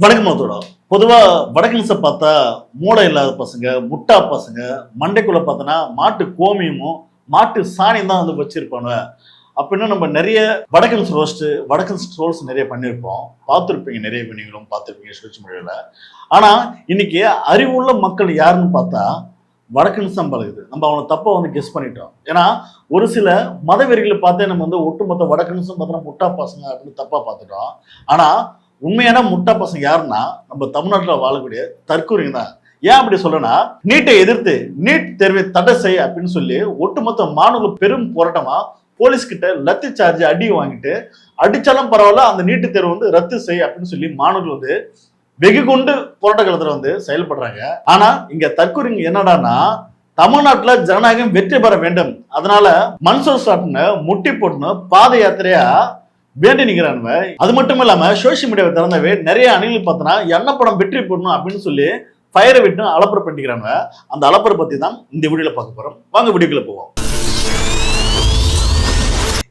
வணக்கம் மதோட பொதுவா வடக்கன்ஸை பார்த்தா மூளை இல்லாத பசங்க, முட்டா பசங்க, மண்டைக்குள்ள பார்த்தோன்னா மாட்டு கோமியமும் மாட்டு சாணியும் தான் வந்து வச்சிருப்பானுவ. அப்படின்னு நம்ம நிறைய வடக்கன்ஸ் ரோஸ்ட், வடக்கன்ஸ் ட்ரோல்ஸ் நிறைய பண்ணியிருப்போம். பார்த்துருப்பீங்க, நிறைய நீங்களும் பார்த்துருப்பீங்க சோசியல் மீடியாவில். ஆனா இன்னைக்கு அறிவுள்ள மக்கள் யாருன்னு பார்த்தா வடக்கன்ஸ் தான் பழகுது. நம்ம அவனை தப்பா வந்து கெஸ் பண்ணிட்டோம். ஏன்னா ஒரு சில மதவெறிகளை பார்த்தே நம்ம வந்து ஒட்டுமொத்த வடக்கன்ஸும் பார்த்தோன்னா முட்டா பசங்க அப்படின்னு தப்பா பார்த்துட்டோம். ஆனா உண்மையான முட்டா பசங்க யாருன்னா நம்ம தமிழ்நாட்டில் வாழக்கூடிய தற்கூரிங்க தான். ஏன் அப்படி சொல்றேன்னா, நீட்டை எதிர்த்து நீட் தேர்வை தடை செய் அப்படின்னு சொல்லி ஒட்டுமொத்த மாணவர்கள் பெரும் போராட்டமா போலீஸ் கிட்ட லத்தி சார்ஜ் அடி வாங்கிட்டு, அடிச்சாலும் பரவாயில்ல அந்த நீட்டு தேர்வு வந்து ரத்து செய் அப்படின்னு சொல்லி மாணவர்கள் வந்து வெகு கொண்டு போராட்ட காலத்துல வந்து செயல்படுறாங்க. ஆனா இங்க தற்கூரிங்க என்னடான்னா, தமிழ்நாட்டுல ஜனநாயகம் வெற்றி பெற வேண்டும், அதனால மன்சூர் சாட்னு முட்டி போட்டுன்னு பாத யாத்திரையா வேண்டி நிக்கிறானுவ. அது மட்டும் இல்லாம சோசியல் மீடியாவை திறந்தவே நிறைய அணிகள் பார்த்தோன்னா என்ன படம் வெற்றி போடணும் அப்படின்னு சொல்லி ஃபயரை விட்டு அலப்பறை பண்ணிக்கிறானுவ. அந்த அலப்பறை பத்தி தான் இந்த வீடியோல பார்க்க போறோம். வாங்க வீடியோக்குள்ள போவோம்.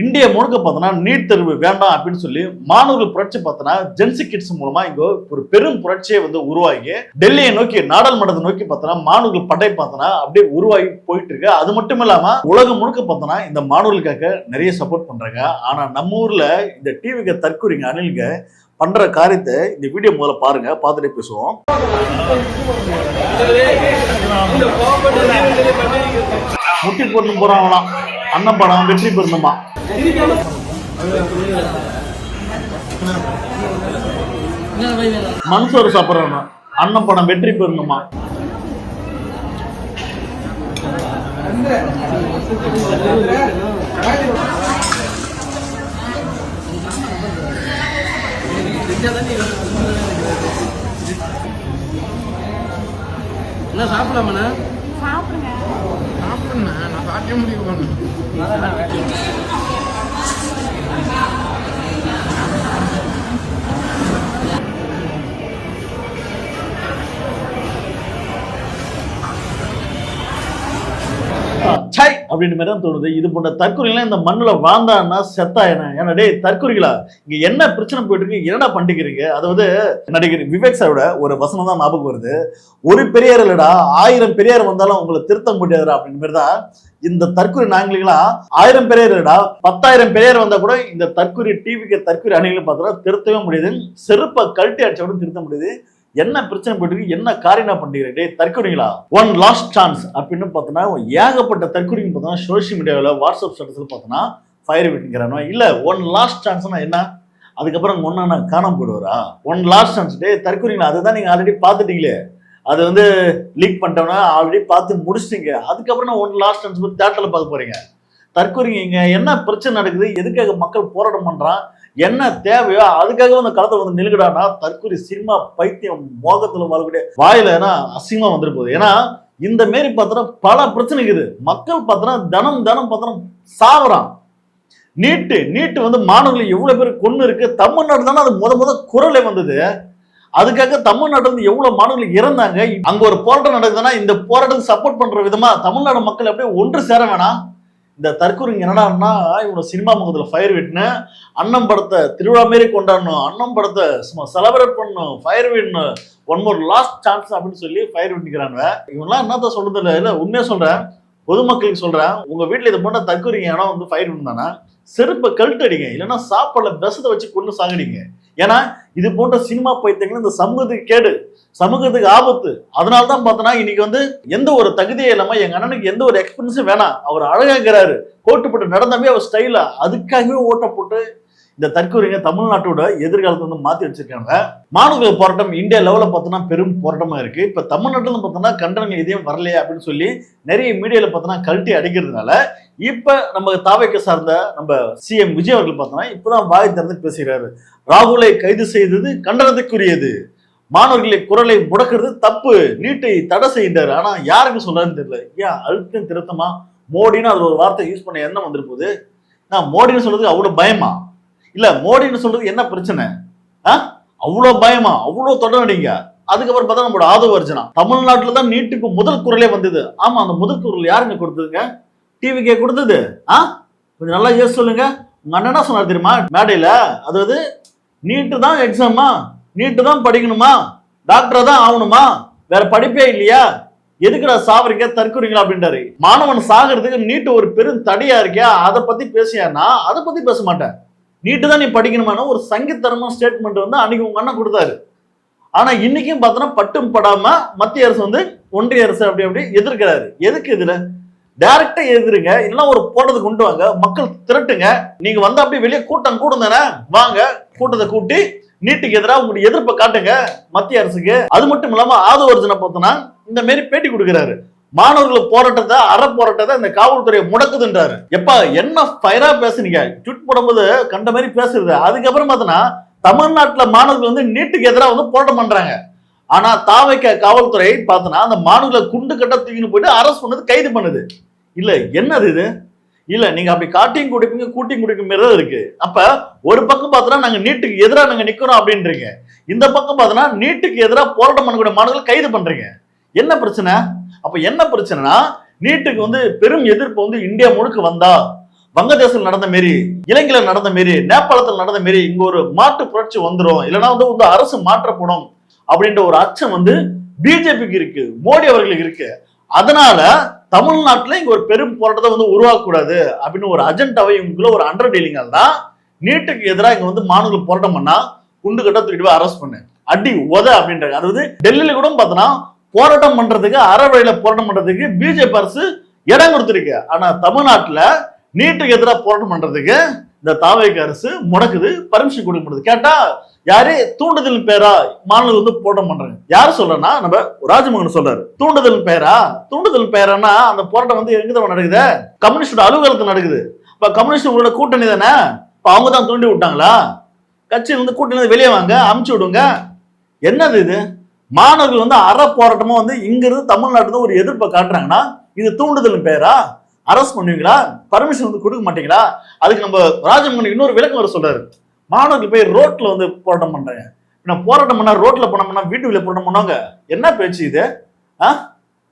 இந்தியா முழுக்க பார்த்தோன்னா நீட் தேர்வு வேண்டாம் அப்படின்னு சொல்லி மாணவர்கள் புரட்சி பார்த்தோன்னா ஜென்சி கிட்ஸ் மூலமா இங்க ஒரு பெரும் புரட்சியை வந்து உருவாகி டெல்லியை நோக்கி, நாடாளுமன்றத்தை நோக்கி பார்த்தோன்னா மாணவர்கள் படை பார்த்தோன்னா அப்படியே உருவாகி போயிட்டு இருக்கு. அது மட்டும் இல்லாம உலகம் முழுக்க பார்த்தோன்னா இந்த மாணவர்களுக்காக நிறைய சப்போர்ட் பண்றாங்க. ஆனா நம்ம ஊர்ல இந்த டிவிக்கு தற்கூரிங்க அணில்க பண்ற காரியத்தை இந்த வீடியோ முதல்ல பாருங்க, பார்த்துட்டே பேசுவோம். முட்டி போட்டு போறாங்களாம், அண்ணன் படம் வெற்றி பெறணுமா, மன்சூர் சாப்பிடணும், அண்ணன் படம் வெற்றி பெறணுமா. என்ன சாப்பிடலாமண்ணா? சாப்பிடுங்க. சாப்பிடுண்ணா, நான் சாப்பிட முடியும். சாய் அப்படின்னு மாதிரி தான் தோணுது. இது போன்ற தற்கொலைலாம் இந்த மண்ணுல வாழ்ந்தான்னா செத்தா என்ன? ஏன்னா டே தற்கொலைகளா, இங்க என்ன பிரச்சனை போயிட்டு இருக்கு, என்னடா பண்ணிக்கிறீங்க? அதாவது நடிகர் விவேக் சாரோட ஒரு வசனம் தான் ஞாபகம் வருது. ஒரு பெரியார் இல்லடா, 1000 பெரியார் வந்தாலும் உங்களை திருத்த முடியாதுடா அப்படின்னு மாதிரி தான் இந்த தற்கொலை நாங்களா. 1000 பெரியார் இல்லடா, 10,000 பெரியார் வந்தா கூட இந்த தற்கொலை டிவிக்கு தற்கொலை அணிகளை பார்த்தா திருத்தவே முடியுது. செருப்பை கழட்டி அடிச்சோட திருத்த முடியுது. என்ன பிரச்சனை போயிட்டு, என்ன காரியம் பண்ணிக்கிறே தற்கொலைங்களா? ஒன் லாஸ்ட் சான்ஸ் அப்படின்னு பார்த்தோன்னா ஏகப்பட்ட தற்கொலைங்க பார்த்தோன்னா சோசியல் மீடியாவில், வாட்ஸ்அப் ஸ்டேட்டஸ்ல பார்த்தோன்னா ஃபயர் விட்டுங்கிறானோ. இல்ல ஒன் லாஸ்ட் சான்ஸ்னா என்ன? அதுக்கப்புறம் ஒன்னா காணாம போயிடுவாரா? ஒன் லாஸ்ட் சான்ஸ் டே தற்கொலைங்களா, அதுதான் நீங்க ஆல்ரெடி பார்த்துட்டீங்களே. அது வந்து லீக் பண்ணிட்டோம்னா ஆல்ரெடி பார்த்து முடிச்சிட்டீங்க. அதுக்கப்புறம் ஒன் லாஸ்ட் சான்ஸ் போய் தேட்டர்ல பார்க்க போறீங்க. தற்கொலைங்க இங்க என்ன பிரச்சனை நடக்குது, எதுக்காக மக்கள் போராட்டம் பண்றான், என்ன தேவையோ அதுக்காக அந்த களத்துல வந்து நிலுகடானா தற்கொலை சினிமா பைத்தியம் மோகத்துல வரக்கூடிய வாயில அசிங்கமா வந்துட்டு போகுது. ஏன்னா இந்த மாரி பார்த்தோன்னா பல பிரச்சனை இருக்குது. மக்கள் பார்த்தோன்னா தினம் பார்த்தோன்னா சாகுறான். நீட்டு வந்து மாணவர்கள் எவ்வளவு பேர் கொண்டு இருக்கு. தமிழ்நாடு தானே அது முத குரலே வந்தது. அதுக்காக தமிழ்நாட்டுல இருந்து எவ்வளவு மாணவர்கள் இறந்தாங்க. அங்க ஒரு போராட்டம் நடக்குதுன்னா இந்த போராட்டத்துக்கு சப்போர்ட் பண்ற விதமா தமிழ்நாடு மக்கள் அப்படியே ஒன்று சேர வேணாம். இந்த தற்கூரிங்க என்னடான்னா, இவனை சினிமா முகத்துல ஃபயர் விட்டுன்னு அண்ணன் படத்தை திருவிழா மாரி கொண்டாடணும், அண்ணன் படத்தை சும்மா செலப்ரேட் பண்ணணும், ஃபயர் விடணும், ஒன் மோர் லாஸ்ட் சான்ஸ் அப்படின்னு சொல்லி ஃபயர் விட்டுக்கிறாங்க. இவங்கெல்லாம் என்னத்த சொல்றது இல்லை. உண்மையா சொல்றேன், பொதுமக்களுக்கு சொல்றேன், உங்க வீட்டுல இது போன்ற தற்கூரிங்க ஏன்னா வந்து ஃபயர் விட்டுனா செருப்பை கழட்டு அடிங்க, இல்லைன்னா சாப்பாடுல விஷத்தை வச்சு கொண்டு சாகடிங்க. ஏன்னா இது போன்ற சினிமா பைத்தியங்கள் இந்த சமூகத்துக்கு கேடு, சமூகத்துக்கு ஆபத்து. அதனாலதான் பார்த்தோன்னா இன்னைக்கு வந்து எந்த ஒரு தகுதியே இல்லாம எங்க அண்ணனுக்கு எந்த ஒரு எக்ஸ்பீரியன்ஸும் வேணாம், அவர் அழகாகிறாரு, கோட்டு போட்டு நடந்தாமே அவர் ஸ்டைலா, அதுக்காகவே ஓட்ட போட்டு இந்த தற்கொலைங்க தமிழ்நாட்டோட எதிர்காலத்தை வந்து மாத்தி வச்சிருக்காங்க. மாணவர்கள் போராட்டம் இந்தியா லெவல பார்த்தோன்னா பெரும் போராட்டமா இருக்கு. இப்ப தமிழ்நாட்டுல பார்த்தோன்னா கண்டனங்கள் எதையும் வரலையே அப்படின்னு சொல்லி நிறைய மீடியால பார்த்தோன்னா கழட்டி அடிக்கிறதுனால இப்ப நம்ம தாவைக்கு சார்ந்த நம்ம சிஎம் விஜய் அவர்கள் பார்த்தோன்னா இப்பதான் வாய் திறந்து பேசுகிறாரு. ராகுலை கைது செய்தது கண்டனத்துக்குரியது, மாணவர்களை குரலை முடக்கிறது தப்பு, நீட்டை தடை செய்தாரு. ஆனா யாருக்கு சொல்றாருன்னு தெரியல. ஏன் அழுத்தம் திருத்தமா மோடின்னு அது ஒரு வார்த்தை யூஸ் பண்ண என்ன வந்துட்டு போகுது? நான் மோடின்னு சொல்றதுக்கு அவ்வளவு பயமா? இல்ல மோடின்னு சொல்றது என்ன பிரச்சனை? அவ்வளவு பயமா? அவ்வளவு தொடரடிங்க. அதுக்கப்புறம் பார்த்தா நம்மளோட ஆதவ அர்ஜுனா தமிழ்நாட்டுல தான் நீட்டுக்கு முதல் குரலே வந்தது. ஆமா, அந்த முதல் குரல் யாருங்க கொடுத்ததுங்க? டிவிக்கே கொடுத்தது. கொஞ்சம் நல்லா யோசிச்சு சொல்லுங்க. உங்க அண்ணன் என்ன சொன்னார் தெரியுமா மேடையில? அதாவது நீட்டு தான் எக்ஸாமா, நீட்டு தான் படிக்கணுமா, டாக்டரா தான் ஆகணுமா, வேற படிப்பே இல்லையா, எதுக்குடா சாவறீங்க தற்கொலைங்களா அப்படின்றாரு. மாணவன் சாகிறதுக்கு நீட்டு ஒரு பெரும் தடையா இருக்கியா, அதை பத்தி பேசியானா அதை பத்தி பேச மாட்டேன். நீட்டு தான் நீ படிக்கணுமான ஒரு சங்கித்தரமான ஸ்டேட்மெண்ட் வந்து அன்னைக்கு உங்க அண்ணன் கொடுத்தாரு. ஆனா இன்னைக்கும் பார்த்தோன்னா பட்டும் படாம மத்திய அரசு வந்து ஒன்றிய அரசு அப்படி எதிர்க்கிறாரு. எதுக்கு இதுல டைரக்டா எதிருங்க, இல்லைன்னா ஒரு போட்டத்தை கொண்டு வாங்க, மக்கள் திரட்டுங்க. நீங்க வந்து அப்படியே வெளியே கூட்டம் கூடும் தானே, வாங்க கூட்டத்தை கூட்டி நீட்டுக்கு எதிராக உங்களுடைய எதிர்ப்பை காட்டுங்க மத்திய அரசுக்கு. அது மட்டும் இல்லாம ஆதவர்ஜனை பார்த்தோன்னா இந்த மாதிரி பேட்டி கொடுக்கிறாரு. மாணவர்கள் போராட்டத்தை அற போராட்டத்தை இந்த காவல்துறையை முடக்குதுன்றாரு. எப்ப என்ன ஃபயரா பேசுனீங்க, ட்வீட் போடும்போது கண்ட மாதிரி பேசுறது. அதுக்கப்புறம் பார்த்தோன்னா தமிழ்நாட்டுல மாணவர்கள் வந்து நீட்டுக்கு எதிராக வந்து போராட்டம் பண்றாங்க. ஆனா தாவைக்க காவல்துறை பார்த்தோன்னா அந்த மாணவர்களை குண்டு கட்ட தூக்கின்னு போயிட்டு அரெஸ்ட் பண்ணது, கைது பண்ணுது. இல்ல என்னது இது, இல்ல நீங்க அப்படி காட்டியும் குடிப்பீங்க கூட்டியும் குடிக்கும் மாதிரி தான் இருக்கு. அப்ப ஒரு பக்கம் பார்த்தோன்னா நாங்க நீட்டுக்கு எதிராக நாங்க நிக்கிறோம் அப்படின்றீங்க, இந்த பக்கம் பார்த்தோன்னா நீட்டுக்கு எதிராக போராட்டம் பண்ணக்கூடிய மாணவர்கள் கைது பண்றீங்க. என்ன பிரச்சனை? அப்ப என்ன பிரச்சனைனா நீட்டுக்கு வந்து பெரும் எதிர்ப்பு வந்து இந்தியா முழுக்க வந்தா, வங்கதேசத்தில் நடந்த மாரி, இலங்கையில நடந்த மாரி, நேபாளத்தில் நடந்த மாரி இங்க ஒரு மாற்று புரட்சி வந்துடும், இல்லைன்னா வந்து அரசு மாற்றப்படும் அப்படின்ற ஒரு அச்சம் வந்து பிஜேபிக்கு இருக்கு, மோடி அவர்களுக்கு இருக்கு. அதனால தமிழ்நாட்டுல இங்க ஒரு பெரும் போராட்டத்தை வந்து உருவாக்கக்கூடாது அப்படின்னு ஒரு அஜெண்டாவை இவங்களுக்குள்ள ஒரு அண்டர் டீலிங்கால் தான் நீட்டுக்கு எதிராக இங்க வந்து மாணவர்கள் போராட்டம் பண்ணா குண்டு கட்ட தூக்கிட்டு அரெஸ்ட் பண்ணு, அடி உத அப்படின்றாங்க. அதாவது டெல்லியில கூட பார்த்தோன்னா போராட்டம் பண்றதுக்கு, அறவழியில போராட்டம் பண்றதுக்கு பிஜேபி அரசு இடம் கொடுத்துருக்கு. ஆனா தமிழ்நாட்டுல நீட்டுக்கு எதிராக போராட்டம் பண்றதுக்கு இந்த தாவேக அரசு முடக்குது, பர்மிஷன் கொடுக்க முடியுது. கேட்டா யாரு தூண்டுதல் பேரா மாணவர்கள் வந்து போராட்டம் பண்றாங்க. யாரு சொல்றனா, நம்ம ராஜமோகன் சொல்றாரு. தூண்டுதல் பேரானா அந்த போராட்டம் வந்து எங்க தான் நடக்குது, கம்யூனிஸ்டோட அலுவலகத்தில் நடக்குது. இப்ப கம்யூனிஸ்ட் உங்களோட கூட்டணி தானே, இப்ப அவங்க தான் தூண்டி விட்டாங்களா? கட்சியில இருந்து கூட்டணி வெளியே வாங்க, அமுச்சு விடுங்க. என்னது இது? மாணவர்கள் வந்து அற போராட்டமா வந்து இங்க இருந்து தமிழ்நாட்டுல ஒரு எதிர்ப்பை காட்டுறாங்கன்னா இது தூண்டுதல் பேரா? அரெஸ்ட் பண்ணுவீங்களா? பர்மிஷன் வந்து கொடுக்க மாட்டீங்களா? அதுக்கு நம்ம ராஜமோகன் இன்னொரு விளக்கம் வர சொல்றாரு. மாணவர்கள் போய் ரோட்ல வந்து போராட்டம் பண்றாங்க. நான் போராட்டம் பண்ணா ரோட்ல பண்ண வீட்டுக்குள்ள போராட்டம் பண்ணுவாங்க. என்ன பேச்சு இது?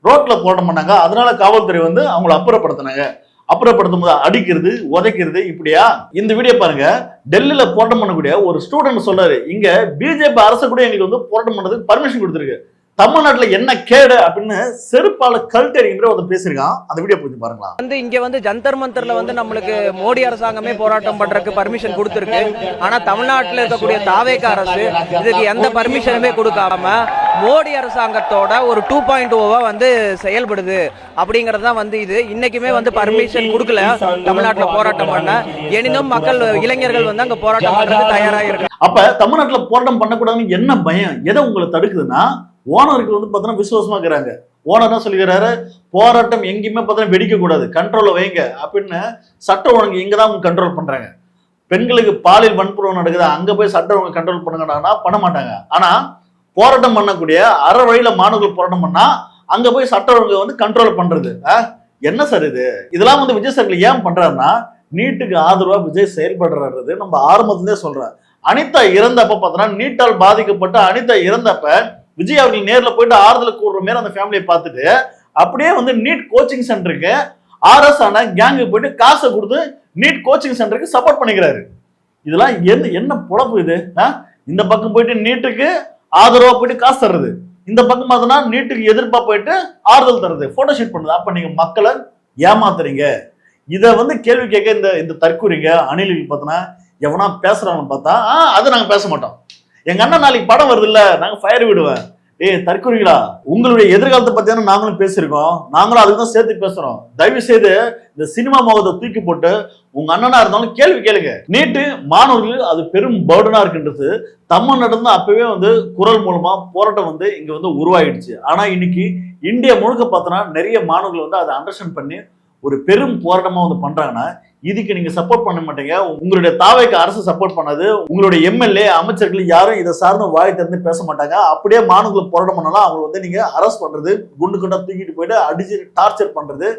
ரோட்ல போராட்டம் பண்ணாங்க, அதனால காவல்துறை வந்து அவங்களை அப்புறப்படுத்தினாங்க. அப்புறப்படுத்தும் போது அடிக்கிறது, உதைக்கிறது, இப்படியா? இந்த வீடியோ பாருங்க. டெல்லியில போராட்டம் பண்ணக்கூடிய ஒரு ஸ்டூடெண்ட் சொல்றாரு, இங்க பிஜேபி அரசு கூட எங்களுக்கு வந்து போராட்டம் பண்றதுக்கு பர்மிஷன் கொடுத்துருக்கு, தமிழ்நாட்டுல என்ன கேடு அப்படின்னு செருப்பால கல்ட்டு அடிக்கிற ஒரு பேசிருக்கான். அந்த வீடியோ போய் பாருங்களா. வந்து இங்க வந்து ஜந்தர் மந்தர்ல வந்து நம்மளுக்கு மோடி அரசாங்கமே போராட்டம் பண்றதுக்கு பர்மிஷன் கொடுத்திருக்கு. ஆனா தமிழ்நாட்டுல இருக்கக்கூடிய தாவேக அரசு இதுக்கு எந்த பர்மிஷனுமே கொடுக்காம மோடி அரசாங்கத்தோட ஒரு 2.0 வந்து செயல்படுது அப்படிங்கறது தான் வந்து இது. இன்னைக்குமே வந்து பர்மிஷன் கொடுக்கல தமிழ்நாட்டுல போராட்டம் பண்ண. எனினும் மக்கள், இளைஞர்கள் வந்து அங்க போராட்டம் பண்றதுக்கு தயாராக இருக்கு. அப்ப தமிழ்நாட்டுல போராட்டம் பண்ணக்கூடாதுன்னு என்ன பயம், எதை உங்களை தடுக்குதுன்னா ஓனருக்கு வந்து பார்த்தோன்னா விசுவாசமா இருக்கிறாங்க. ஓனர் என்ன சொல்லிக்கிறாரு, போராட்டம் எங்கேயுமே பார்த்தோன்னா வெடிக்க கூடாது, கண்ட்ரோல வைங்க அப்படின்னு சட்ட ஒழுங்கு இங்கதான் அவங்க கண்ட்ரோல் பண்றாங்க. பெண்களுக்கு பாலியல் வன்புணர்வு நடக்குது, அங்க போய் சட்ட ஒழுங்கு கண்ட்ரோல் பண்ணுங்கன்னா பண்ண மாட்டாங்க. ஆனா போராட்டம் பண்ணக்கூடிய அற வழியில மாணவர்கள் போராட்டம் பண்ணா அங்க போய் சட்ட ஒழுங்கு வந்து கண்ட்ரோல் பண்றது. என்ன சார் இது? இதெல்லாம் வந்து விஜய் சார் ஏன் பண்றாருன்னா நீட்டுக்கு ஆதரவா விஜய் செயல்படுறது நம்ம ஆரம்பத்திலே சொல்றேன். அனிதா இறந்தப்ப பார்த்தோன்னா நீட்டால் பாதிக்கப்பட்ட அனிதா இறந்தப்ப விஜய் அவர்கள் நேர்ல போயிட்டு ஆறுதல் கூடுற மாதிரி அந்த ஃபேமிலியை பார்த்துட்டு அப்படியே வந்து நீட் கோச்சிங் சென்டருக்கு RS ஆன கேங்கு போயிட்டு காசை கொடுத்து நீட் கோச்சிங் சென்டருக்கு சப்போர்ட் பண்ணிக்கிறாரு. இதெல்லாம் என்ன பொழப்பு இது? இந்த பக்கம் போயிட்டு நீட்டுக்கு ஆதரவா போயிட்டு காசு தர்றது, இந்த பக்கம் பார்த்தோன்னா நீட்டுக்கு எதிர்ப்பா போயிட்டு ஆறுதல் தர்றது, போட்டோ ஷூட் பண்ணுறது. அப்ப நீங்க மக்களை ஏமாத்துறீங்க. இதை வந்து கேள்வி கேட்க இந்த தற்கூறிங்க அணிலுக்கு பார்த்தோன்னா எவனா பேசுறாங்கன்னு பார்த்தா அது நாங்க பேச மாட்டோம். எங்க அண்ணன் நாளைக்கு படம் வருது இல்ல, நாங்க ஃபயர் விடுவேன். தற்கொலைகளா, உங்களுடைய எதிர்காலத்தை பத்தியான நாங்களும் பேசியிருக்கோம், நாங்களும் அதுக்கு தான் சேர்த்து பேசுறோம். தயவு செய்து இந்த சினிமா முகத்தை தூக்கி போட்டு உங்க அண்ணனா இருந்தாலும் கேள்வி கேளுங்க. நீட்டு மாணவர்கள் அது பெரும் பர்டனா இருக்குன்றது தமிழ்நாடு தான் அப்பவே வந்து குரல் மூலமா போராட்டம் வந்து இங்க வந்து உருவாயிடுச்சு. ஆனா இன்னைக்கு இந்தியா முழுக்க பார்த்தோன்னா நிறைய மாணவர்கள் வந்து அதை அண்டர்ஸ்டாண்ட் பண்ணி ஒரு பெரும் போராட்டமா வந்து பண்றாங்கன்னா இதுக்கு நீங்க சப்போர்ட் பண்ண மாட்டீங்க. உங்களுடைய தாவேக்கு அரசு சப்போர்ட் பண்ணாது, உங்களுடைய MLA அமைச்சர்கள் யாரும் இதை சார்ந்த வாய் திறந்து பேச மாட்டாங்க. அப்படியே மாணவர்கள் போராட்டம் பண்ணாலும் அவங்க வந்து நீங்க அரெஸ்ட் பண்றது, குண்டு குண்டா தூக்கிட்டு போயிட்டு அடிச்சு டார்ச்சர் பண்றது.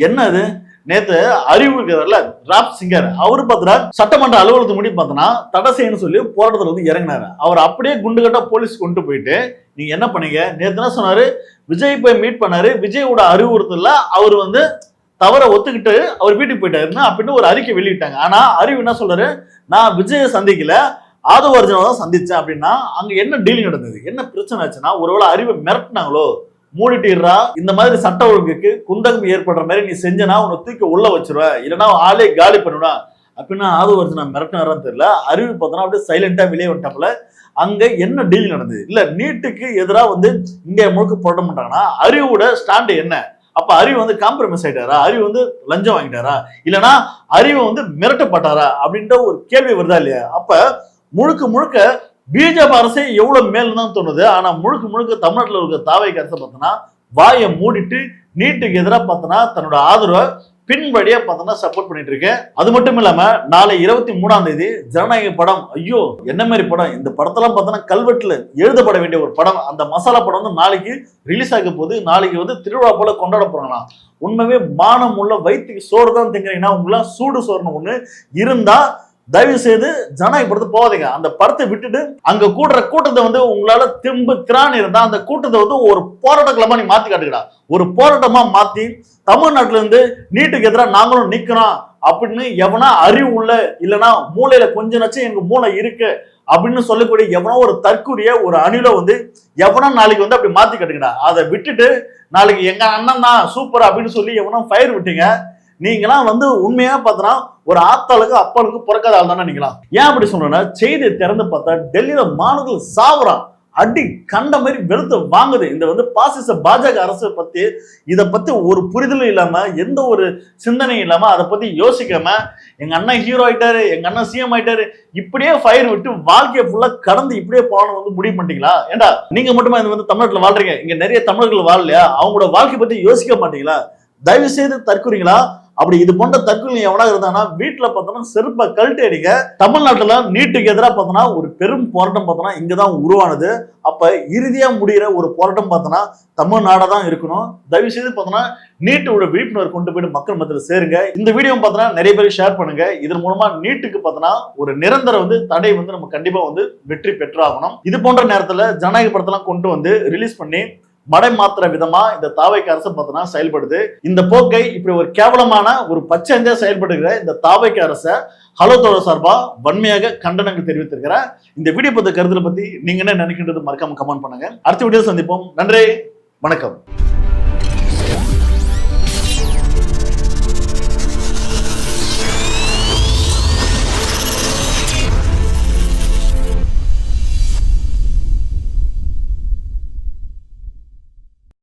என்னது? நேத்து அறிவு இருக்கிறார்ல ராப் சிங்கர், அவரு பார்த்தா சட்டமன்ற அலுவலகத்து முடி பார்த்தோன்னா தடை செய்யணும்னு சொல்லி போராட்டத்தில் வந்து இறங்கினாரு. அவர் அப்படியே குண்டு கட்டா போலீஸ் கொண்டு போயிட்டு நீங்க என்ன பண்ணீங்க? நேத்து என்ன சொன்னாரு, விஜய் போய் மீட் பண்ணாரு, விஜயோட அறிவுறுத்தல அவர் வந்து தவற ஒத்துக்கிட்டு அவர் வீட்டுக்கு போயிட்டாருன்னா அப்படின்னு ஒரு அறிக்கை வெளியிட்டாங்க. ஆனா அறிவு என்ன சொல்றாரு, நான் விஜயை சந்திக்கல, ஆதவ அர்ஜுனை தான் சந்திச்சேன் அப்படின்னா அங்க என்ன டீலிங் நடந்தது, என்ன பிரச்சனை ஆச்சுன்னா ஒருவேளை அறிவை மிரட்டினாங்களோ, மூடிட்டீரா இந்த மாதிரி சட்ட ஒழுங்குக்கு குந்தகம் ஏற்படுற மாதிரி நீ செஞ்சனா உன்னை தூக்கி உள்ள வச்சிருவேன், இல்லைன்னா ஆளே காலி பண்ணுவா அப்படின்னா ஆதவ அர்ஜுனா மிரட்டினாரான்னு தெரியல. அறிவு பார்த்தோன்னா அப்படியே சைலண்டா வெளியே வந்துட்டாப்புல. அங்க என்ன டீல் நடந்தது? இல்ல நீட்டுக்கு எதிராக வந்து இங்க முழுக்க போட மாட்டாங்கன்னா அறிவோட ஸ்டாண்டு என்ன? அப்ப அறிவு வந்து காம்ப்ரமைஸ் ஆயிட்டாரா, அறிவு வந்து லஞ்சம் வாங்கிட்டாரா, இல்லைன்னா அறிவு வந்து மிரட்டப்பட்டாரா அப்படின்ற ஒரு கேள்வி வருதா இல்லையா? அப்ப முழுக்க முழுக்க பிஜேபி அரசே எவ்வளவு மேல் தான் தோணுது. ஆனா முழுக்க முழுக்க தமிழ்நாட்டில் இருக்க தாவேக்கு அரசை பார்த்தோன்னா வாயை மூடிட்டு நீட்டுக்கு எதிராக பார்த்தோன்னா தன்னோட ஆதரவை பின் வழியா பார்த்தோன்னா சப்போர்ட் பண்ணிட்டு இருக்கேன். அது மட்டும் இல்லாம நாளை 23ஆம் தேதி ஜனநாயக படம், ஐயோ என்ன மாதிரி படம், இந்த படத்தெல்லாம் பார்த்தோன்னா கல்வெட்டுல எழுதப்பட வேண்டிய ஒரு படம். அந்த மசாலா படம் வந்து நாளைக்கு ரிலீஸ் ஆக போகுது. நாளைக்கு வந்து திருவிழா போல கொண்டாட போறாங்களாம். உண்மையே மானம் உள்ள வயிற்றுக்கு சோறு தான் திங்கிறீங்கன்னா உங்களாம் சூடு சோறுன்னு ஒண்ணு இருந்தா தயவு செய்து ஜனநாயக படத்தை போகாதீங்க. அந்த படத்தை விட்டுட்டு அங்க கூடுற கூட்டத்தை வந்து உங்களால திம்பு திரான் இருந்தா அந்த கூட்டத்தை வந்து ஒரு போராட்ட கிளம்பா நீ மாத்தி காட்டுக்கடா. ஒரு போராட்டமா மாத்தி தமிழ்நாட்டுல இருந்து நீட்டுக்கு எதிராக நாங்களும் நிக்கிறோம் அப்படின்னு எவனா அறிவு உள்ள, இல்லைன்னா மூளையில கொஞ்சம் நச்சு எங்க மூளை இருக்கு அப்படின்னு சொல்லக்கூடிய எவனோ ஒரு தற்கூரிய ஒரு அணில வந்து எவனா நாளைக்கு வந்து அப்படி மாத்தி காட்டுக்கடா. அதை விட்டுட்டு நாளைக்கு எங்க அண்ணன் தான் சூப்பர் அப்படின்னு சொல்லி எவனோ ஃபயர் விட்டீங்க. நீங்களாம் வந்து உண்மையா பார்த்தனா ஒரு ஆத்தாளுக்கு அப்பாளுக்கு பிறக்காத ஆள் தானே நீங்களாம். ஏன் அப்படி சொல்றேன்னா செய்தியை திறந்து பார்த்தா டெல்லியில மாணவர்கள் சாவுறான், அடி கண்ட மாதிரி வெளுத்து வாங்குது. இந்த வந்து பாசிச பாஜக அரசு பத்தி இதை பத்தி ஒரு புரிதலும் இல்லாம எந்த ஒரு சிந்தனையும் இல்லாம அதை பத்தி யோசிக்காம எங்க அண்ணன் ஹீரோ ஆயிட்டாரு, எங்க அண்ணன் சிஎம் ஆயிட்டாரு, இப்படியே ஃபயர் விட்டு வாழ்க்கையை ஃபுல்லா கடந்து இப்படியே போகணும் வந்து முடிவு பண்ணிட்டீங்களா? ஏண்டா நீங்க மட்டுமா இந்த வந்து தமிழ்நாட்டுல வாழ்றீங்க, இங்க நிறைய தமிழர்கள் வாழலையா? அவங்களோட வாழ்க்கை பத்தி யோசிக்க மாட்டீங்களா? தயவு செய்து தற்கொலைங்களா? அப்படி இது போன்ற தற்கொலை எவனா இருந்தானா வீட்டுல பார்த்தோம்னா செருப்பை கழட்டி அடிங்க. தமிழ்நாட்டுல நீட்டுக்கு எதிராக பார்த்தோன்னா ஒரு பெரும் போராட்டம் பார்த்தோன்னா இங்கதான் உருவானது. அப்ப இறுதியா முடிகிற ஒரு போராட்டம் பார்த்தோன்னா தமிழ்நாடா தான் இருக்கணும். தயவு செய்து பார்த்தோன்னா நீட்டோட விழிப்புணர்வு கொண்டு போயிட்டு மக்கள் மத்தியில் சேருங்க. இந்த வீடியோ பார்த்தோன்னா நிறைய பேர் ஷேர் பண்ணுங்க. இதன் மூலமா நீட்டுக்கு பார்த்தோன்னா ஒரு நிரந்தர வந்து தடை வந்து நம்ம கண்டிப்பா வந்து வெற்றி பெற்றாகணும். இது போன்ற நேரத்துல ஜனநாயக படத்தெல்லாம் கொண்டு வந்து ரிலீஸ் பண்ணி மடை மாத்திர விதமா இந்த தாவேக்கு அரசு பார்த்தோன்னா செயல்படுது. இந்த போக்கை இப்படி ஒரு கேவலமான ஒரு பச்சைஞ்சா செயல்படுகிற இந்த தாவேக்கு அரசை ஹலோ தோழர் சார்பா வன்மையாக கண்டனங்கள் தெரிவித்திருக்கிறேன். இந்த வீடியோ பத்தி கருத்துல பத்தி நீங்க என்ன நினைக்கின்றது மறக்காம கமெண்ட் பண்ணுங்க. அடுத்த வீடியோ சந்திப்போம். நன்றி, வணக்கம்.